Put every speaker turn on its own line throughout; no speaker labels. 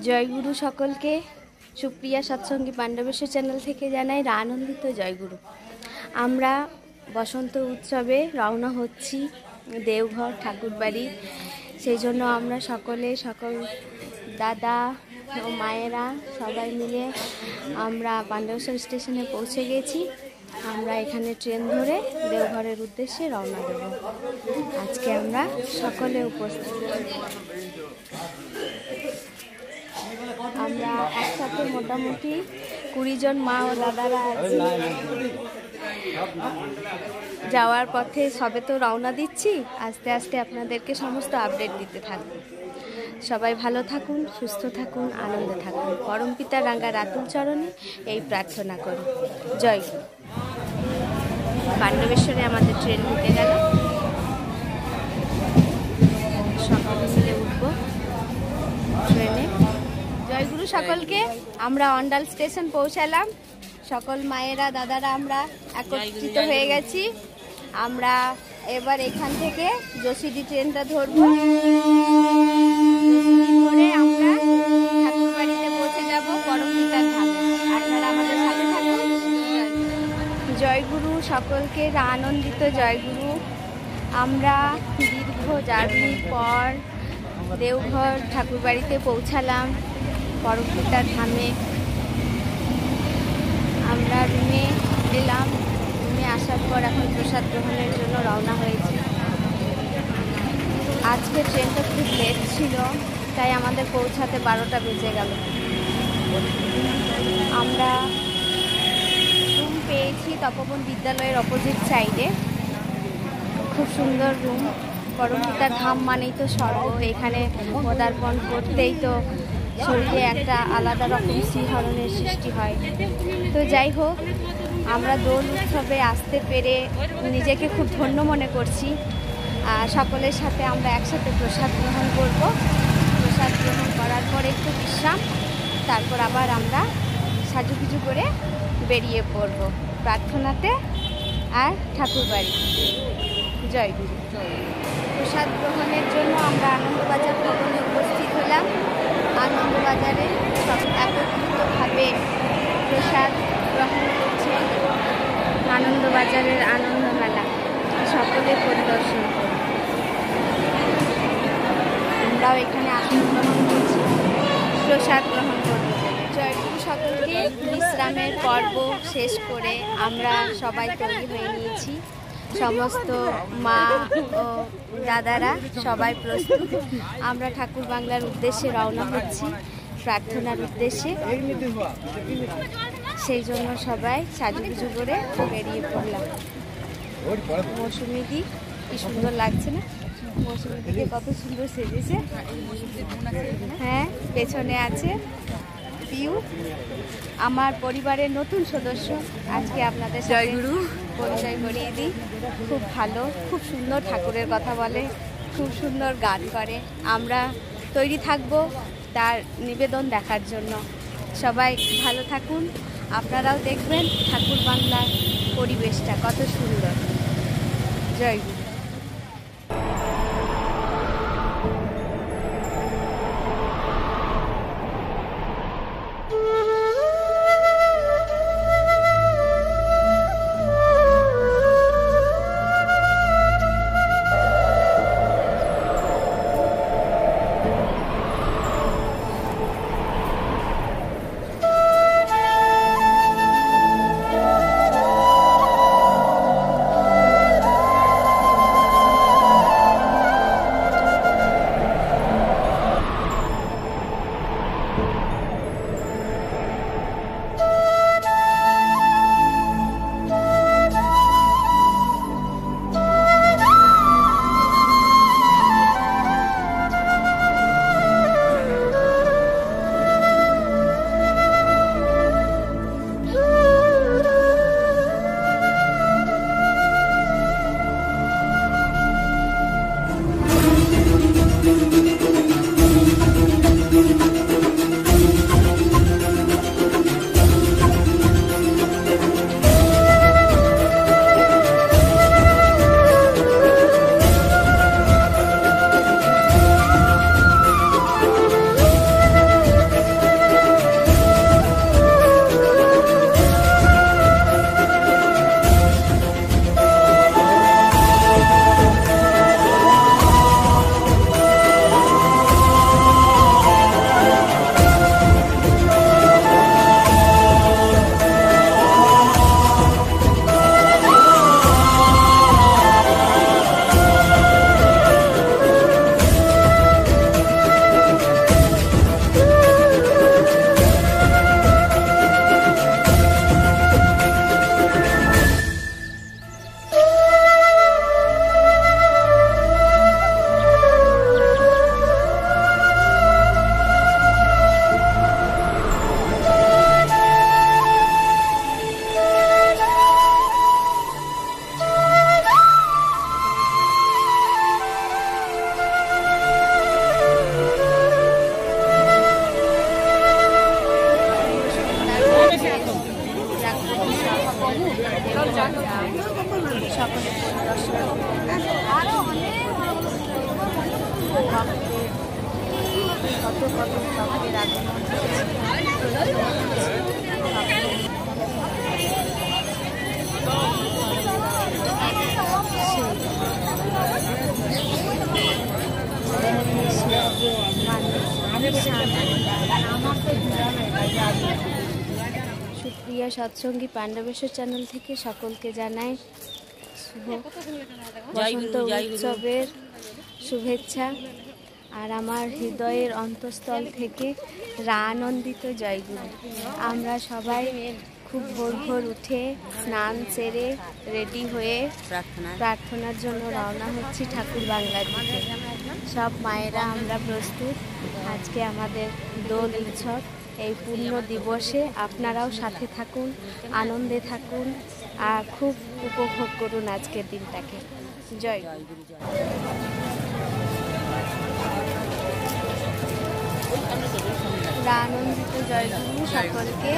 জয়গুরু সকলকে। সুপ্রিয়া সৎসঙ্গী পাণ্ডবেশ্বর চ্যানেল থেকে জানাই আনন্দিত জয়গুরু। আমরা বসন্ত উৎসবে রওনা হচ্ছি দেওঘর ঠাকুরবাড়ি। সেই জন্য আমরা সকল দাদা ও মায়েরা সবাই মিলে আমরা পাণ্ডবেশ্বর স্টেশনে পৌঁছে গেছি। আমরা এখানে ট্রেন ধরে দেওঘরের উদ্দেশ্যে রওনা দেব। আজকে আমরা সকলে উপস্থিত। আমরা একসাথে মোটামুটি 20 জন মা ও দাদারা আছি। যাওয়ার পথে সবে তো রওনা দিচ্ছি, আস্তে আস্তে আপনাদেরকে সমস্ত আপডেট দিতে থাকবো। সবাই ভালো থাকুন, সুস্থ থাকুন, আনন্দে থাকুন। পরম পিতা রাঙ্গা রাতুল চরণে এই প্রার্থনা করি। জয় গুরু। পাণ্ডবেশ্বরে আমাদের ট্রেন ঢুকে গেল। সকলে মিলে উঠবো ট্রেনে। জয়গুরু সকলকে। আমরা অন্ডাল স্টেশন পৌঁছালাম। সকল মায়েরা দাদারা আমরা একত্রিত হয়ে গেছি। আমরা এবার এখান থেকে যশোদি ট্রেনটা ধরবো। ধরে আমরা ঠাকুরবাড়িতে পৌঁছে যাব পরম পিতার ধামে। আপনারা আমাদের সাথে থাকুন। জয়গুরু সকলকে। আনন্দিত জয়গুরু। আমরা দীর্ঘ জার্নির পর দেওঘর ঠাকুরবাড়িতে পৌঁছালাম পরম পিতার ধামে। আমরা রুমে এলাম। রুমে আসার পর এখন প্রসাদ গ্রহণের জন্য রওনা হয়েছি। আজকে ট্রেনটা খুব লেট ছিল, তাই আমাদের পৌঁছাতে 12টা বেজে গেল। আমরা রুম পেয়েছি তপবন বিদ্যালয়ের অপোজিট সাইডে। খুব সুন্দর রুম। পরম পিতার ধাম মানেই তো স্বর্গ। এখানে পদার্পণ করতেই তো শরীরে একটা আলাদা রকম শিহরণের সৃষ্টি হয়। তো যাই হোক, আমরা দোল উৎসবে আসতে পেরে নিজেকে খুব ধন্য মনে করছি। সকলের সাথে আমরা একসাথে প্রসাদ গ্রহণ করব। প্রসাদ গ্রহণ করার পর একটু বিশ্রাম, তারপর আবার আমরা সাজুগুজু করে বেরিয়ে পড়ব প্রার্থনাতে আর ঠাকুরবাড়ি। জয় গুরু। প্রসাদ গ্রহণের জন্য আমরা আনন্দবাজার ভবনে উপস্থিত হলাম। আনন্দবাজারে সব একত্রিতভাবে প্রসাদ গ্রহণ করছে। আনন্দবাজারের আনন্দমেলা সকলে পরিদর্শন করব। আমরাও এখানে আসন গ্রহণ করছি, প্রসাদ গ্রহণ করব। জয়গুরু সকলকে। বিশ্রামের পর্ব শেষ করে আমরা সবাই তৈরি হয়ে নিয়েছি। সমস্ত মা ও দাদারা সবাই প্রস্তুত। আমরা ঠাকুর বাংলার উদ্দেশ্যে রওনা হচ্ছি প্রার্থনার উদ্দেশ্যে। সেই জন্য সবাই সাজুগুজু করে বেরিয়ে পড়লাম। মৌসুমিদি কি সুন্দর লাগছে না? মৌসুমিদিকে কত সুন্দর সেজেছে। হ্যাঁ, পেছনে আছে পিউ, আমার পরিবারের নতুন সদস্য। আজকে আপনাদের জয়গুরু পরিচয় করিয়ে দিই। খুব ভালো, খুব সুন্দর ঠাকুরের কথা বলে, খুব সুন্দর গান করে। আমরা তৈরি থাকব তার নিবেদন দেখার জন্য। সবাই ভালো থাকুন। আপনারাও দেখবেন ঠাকুর বাংলার পরিবেশটা কত সুন্দর। জয়গুরু। তো কত ভক্তের আগমন সুপ্রিয়া সৎসঙ্গী পাণ্ডবেশ্বর চ্যানেল থেকে সকলকে জানাই বসন্ত উৎসবের শুভেচ্ছা। আর আমার হৃদয়ের অন্তঃস্থল থেকে আনন্দিত জয়গুরু। আমরা সবাই খুব ভোর ভোর উঠে স্নান সেরে রেডি হয়ে প্রার্থনার জন্য রওনা হচ্ছি ঠাকুর বাংলার দিকে। সব মায়েরা আমরা প্রস্তুত। আজকে আমাদের দোল উৎসব, এই পূর্ণ দিবসে আপনারাও সাথে থাকুন, আনন্দে থাকুন আর খুব উপভোগ করুন আজকের দিনটাকে। জয় গুরু। আনন্দিত জয়গুরু সকলকে।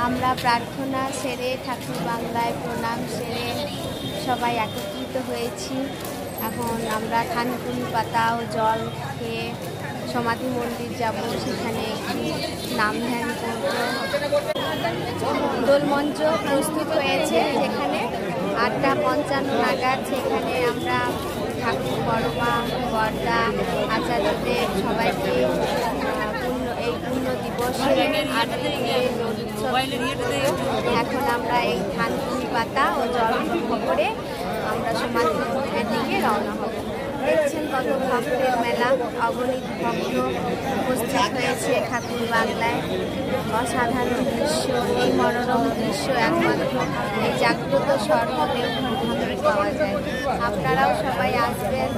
আমরা প্রার্থনা সেরে ঠাকুর বাংলায় প্রণাম সেরে সবাই একত্রিত হয়েছি। এখন আমরা থানকুনি পাতা ও জল খেয়ে সমাধি মন্দির যাব, সেখানে নাম ধ্যান করব। দোলমঞ্চ প্রস্তুত হয়েছে, যেখানে 8:55 নাগাদ সেখানে আমরা ঠাকুর বড়মা বড়দা আচার্যদের সবাইকে এই পূর্ণ দিবসে এখন আমরা এই থানকুনি পাতা ও জল করে আমরা সমাধি মন্দিরের দিকে রওনা হব। দেখছেন কত ভক্তের মেলা, অগণিত ভক্ত উপস্থিত হয়েছে ঠাকুর বাংলায়। অসাধারণ দৃশ্য, এই মনোরম দৃশ্য একমাত্র এই জাগ্রত সর্বদেব পাওয়া যায়। আপনারাও সবাই আসবেন।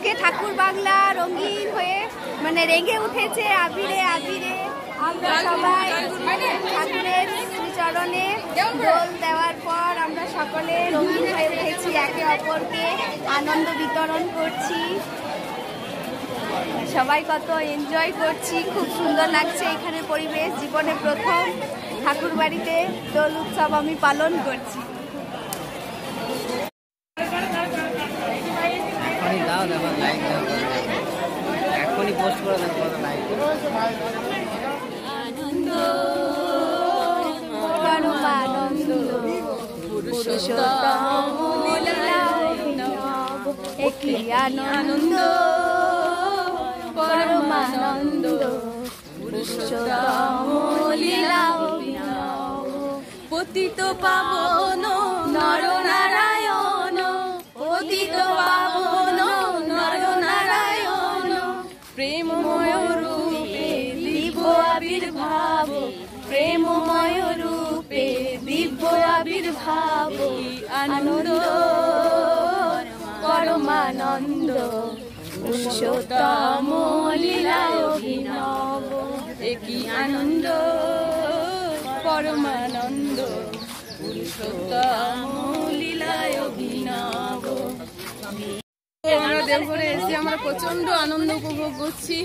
আজকে ঠাকুর বাংলা রঙিন হয়ে মানে রেঙে উঠেছে আবিরে আবিরে। আমরা সবাই ঠাকুরের শ্রীচরণে দোল দেওয়ার পর আমরা সকলে রঙিন হয়ে উঠেছি, একে অপরকে আনন্দ বিতরণ করছি, সবাই কত এনজয় করছি। খুব সুন্দর লাগছে এখানে পরিবেশ। জীবনে প্রথম ঠাকুর বাড়িতে দোল উৎসব আমি পালন করছি। আনন্দ পরমানন্দ পুরুষোত্তম লীলা অভিনব, একই আনন্দ পরমানন্দ পুরুষোত্তম লীলা অভিনব। পতিত পাবন নরনারায়ণ, পতিত পাবন নরনারায়ণ, প্রেমময় রূপে দিব্য আবির্ভাব, প্রেমময় রূপে দিব্য আবির্ভাব। আনন্দ পরমানন্দ পুরুষোত্তম লীলা অভিনব, একই আনন্দ পরমানন্দ পুরুষোত্তম লীলা অভিনব। আমরা দেওঘরে এসে আমরা প্রচন্ড আনন্দ উপভোগ করছি।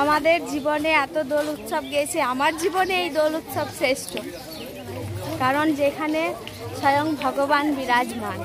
আমাদের জীবনে এত দোল উৎসব গেছে, আমার জীবনে এই দোল উৎসব শ্রেষ্ঠ, কারণ যেখানে স্বয়ং ভগবান বিরাজমান।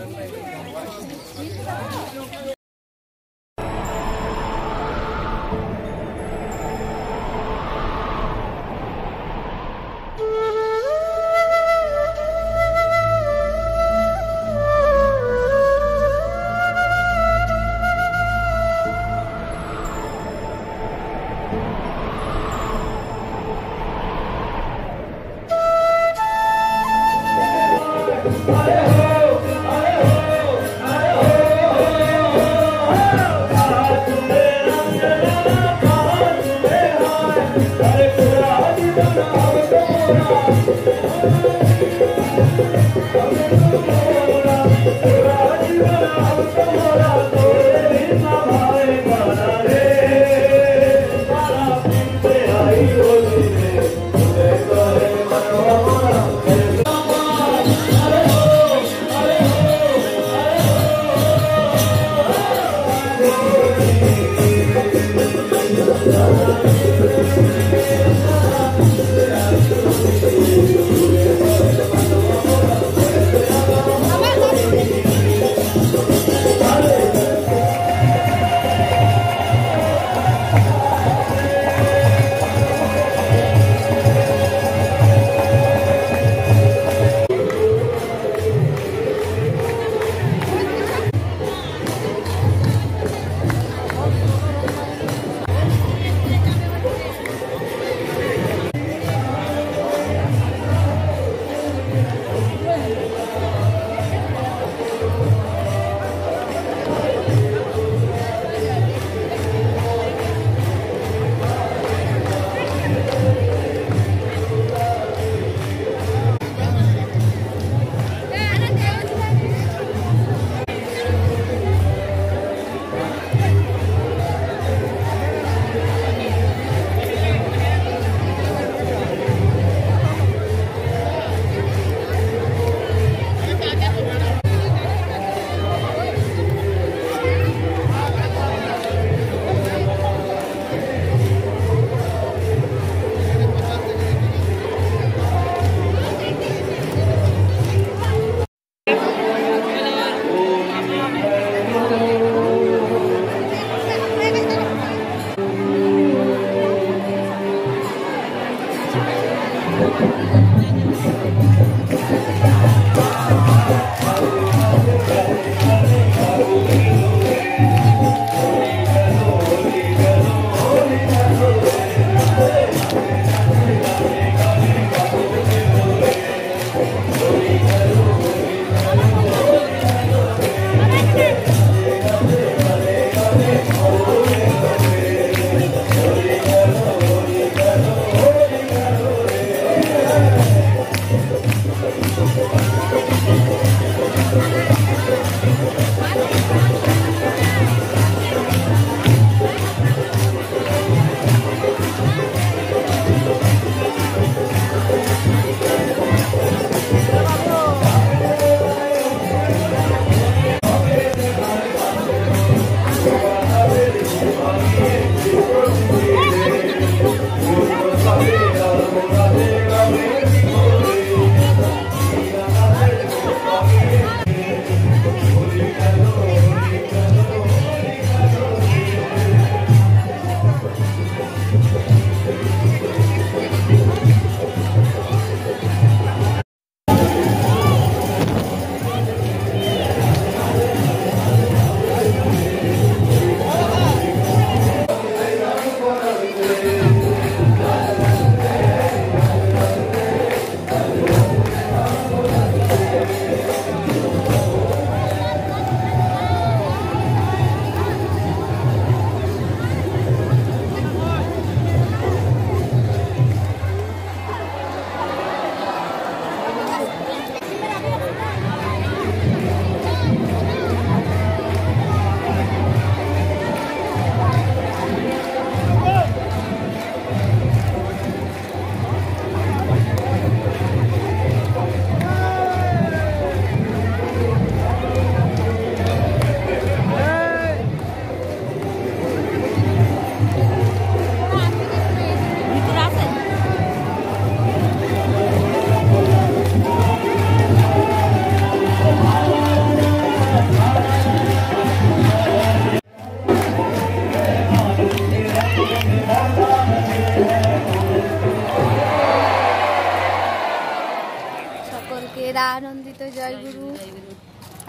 আমরা আনন্দিত জয়গুরু।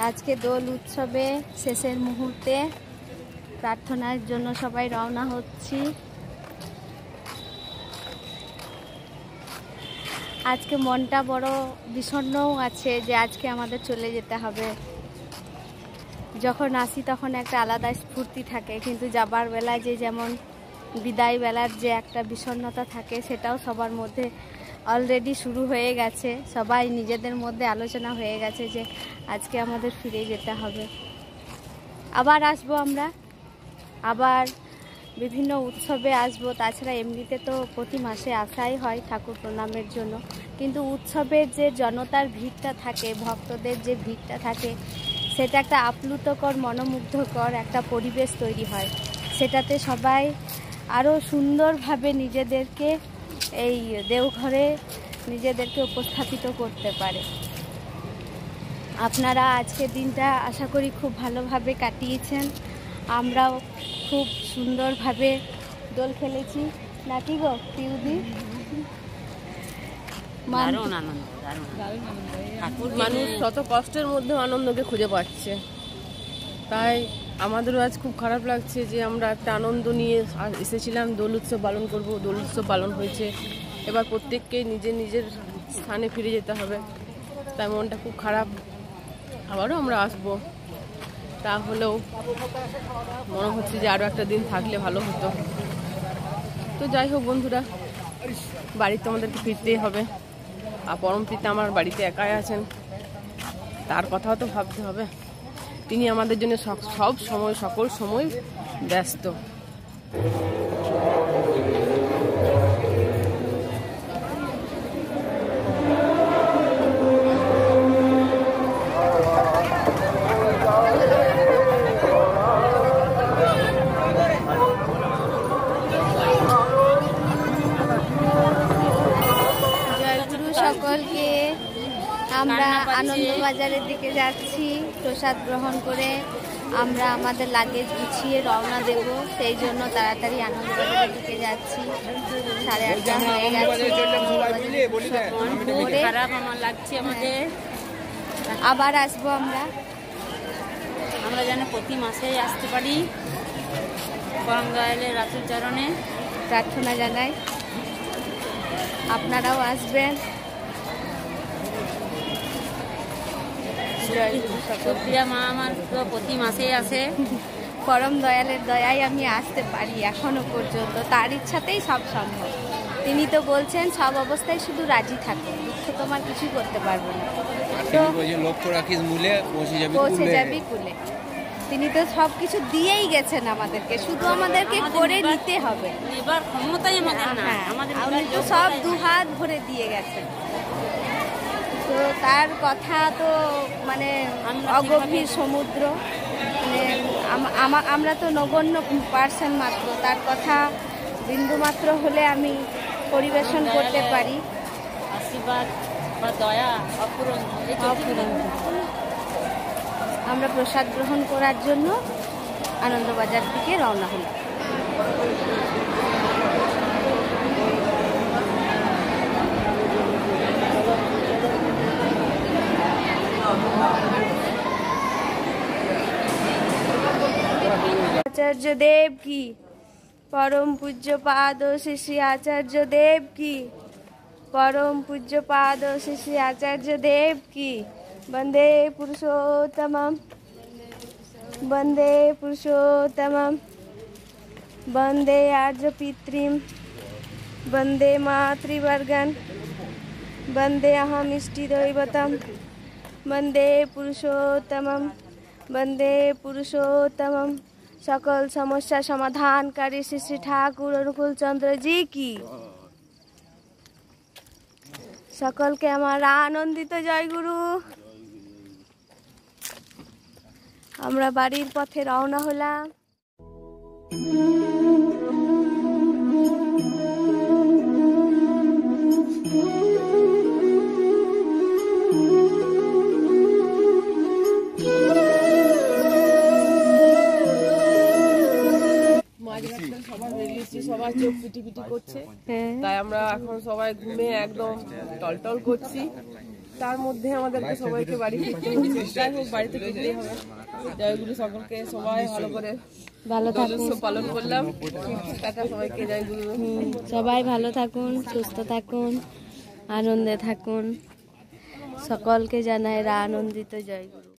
আজকে দোল উৎসবে শেষের মুহূর্তে প্রার্থনার জন্য সবাই রওনা হচ্ছি। আজকে মনটা বড় বিষণ্ণও আছে যে আজকে আমাদের চলে যেতে হবে। যখন আসি তখন একটা আলাদা স্ফূর্তি থাকে, কিন্তু যাবার বেলায় যে যেমন বিদায় বেলার যে একটা বিষণ্ণতা থাকে সেটাও সবার মধ্যে অলরেডি শুরু হয়ে গেছে। সবাই নিজেদের মধ্যে আলোচনা হয়ে গেছে যে আজকে আমাদের ফিরে যেতে হবে। আবার আসবো আমরা, আবার বিভিন্ন উৎসবে আসবো। তাছাড়া এমনিতে তো প্রতি মাসে আসাই হয় ঠাকুর প্রণামের জন্য, কিন্তু উৎসবের যে জনতার ভিড়টা থাকে, ভক্তদের যে ভিড়টা থাকে, সেটা একটা আপ্লুতকর মনোমুগ্ধকর একটা পরিবেশ তৈরি হয়। সেটাতে সবাই আরও সুন্দরভাবে নিজেদেরকে এই দেওঘরে নিজেদেরকে উপস্থাপিত করতে পারে। আপনারা আজকের দিনটা আশা করি খুব ভালোভাবে কাটিয়েছেন। আমরাও খুব সুন্দরভাবে দোল খেলেছি, নাকি গো পিউদি?
মানুষ শত কষ্টের মধ্যে আনন্দকে খুঁজে পাচ্ছে, তাই আমাদেরও আজ খুব খারাপ লাগছে যে আমরা একটা আনন্দ নিয়ে এসেছিলাম, দোল উৎসব পালন করব। দোল উৎসব পালন হয়েছে, এবার প্রত্যেককে নিজের নিজের স্থানে ফিরে যেতে হবে, তাই মনটা খুব খারাপ। আবারও আমরা আসবো, তাহলেও মনে হচ্ছে যে আরও একটা দিন থাকলে ভালো হতো। তো যাই হোক বন্ধুরা, বাড়িতে আমাদেরকে ফিরতেই হবে। আর পরম পিতা আমার বাড়িতে একাই আছেন, তার কথাও তো ভাবতে হবে। তিনি আমাদের জন্য সব সময় সকল সময় ব্যস্ত।
সকলকে আমরা আনন্দবাজারের দিকে যাচ্ছি প্রসাদ গ্রহণ করে। আমরা আমাদের লাগেজ গুছিয়ে রওনা দেব, সেই জন্য তাড়াতাড়ি আনন্দবাজারের দিকে যাচ্ছি। 8:30 হয়ে গেছে।
আমার লাগছে আমাদের।
আবার আসবো
আমরা যেন প্রতি মাসেই আসতে পারি। পরম দয়ালের রাতুল চরণে
প্রার্থনা জানাই আপনারাও আসবেন।
সুপ্রিয়া মা আমার তো প্রতি মাসেই আসে।
পরম দয়ালের দয়ায় আমি আসতে পারি এখনো পর্যন্ত, তার ইচ্ছাতেই সব সম্ভব। তিনি তো বলছেন সব অবস্থায় শুধু রাজি থাকো, দুঃখ তোমার কিছুই করতে পারবো না, তো পৌঁছে যাবি কুলে। তিনি তো সব কিছু দিয়েই গেছেন আমাদেরকে, শুধু আমাদেরকে করে নিতে হবে।
এবার ক্ষমতাই আমাদের না,
উনি তো সব দুহাত ভরে দিয়ে গেছেন। তো তার কথা তো মানে অগভীর সমুদ্র, মানে আমরা তো নগণ্য পার্সেন্ট মাত্র। তার কথা বিন্দু মাত্র হলে আমি পরিবেশন করতে পারি।
আশীর্বাদ বা দয়া অপূরণীয়।
আমরা প্রসাদ গ্রহণ করার জন্য আনন্দবাজার থেকে রওনা হলাম। आचार्य देव की, परम पूज्य पाद श्री श्री आचार्य देव की, परम पूज्य पाद श्री श्री आचार्य देव की। वंदे पुरुषोत्तमं, वंदे पुरुषोत्तमं, वंदे आर्य पितृं, वंदे मातृवर्गं, वंदे अहम इष्टिदैवतं, वंदे पुरुषोत्तमं, वंदे पुरुषोत्तमं। सकल समस्या समाधानकारी श्री श्री ठाकुर अनुकूल चंद्र जी की। सकलके आमार आनंदित जयगुरु। আমরা বাড়ির পথে রওনা হলাম।
সবাই চোখ পিটি পিটি করছে, তাই আমরা এখন সবাই ঘুমে একদম টলটল করছি। তার মধ্যে আমাদেরকে সবাইকে বাড়ি ফিরতে হচ্ছে। যাই হোক, বাড়িতে ফিরতেই হবে। জয়গুরু সকলকে, সবাই ভালো করে
ভালো
দোল
থাকুন।
উৎসব পালন করলাম। টাটা সবাইকে, জয়গুরু।
সবাই ভালো থাকুন, সুস্থ থাকুন, আনন্দে থাকুন। সকলকে জানাই আনন্দিত জয়গুরু।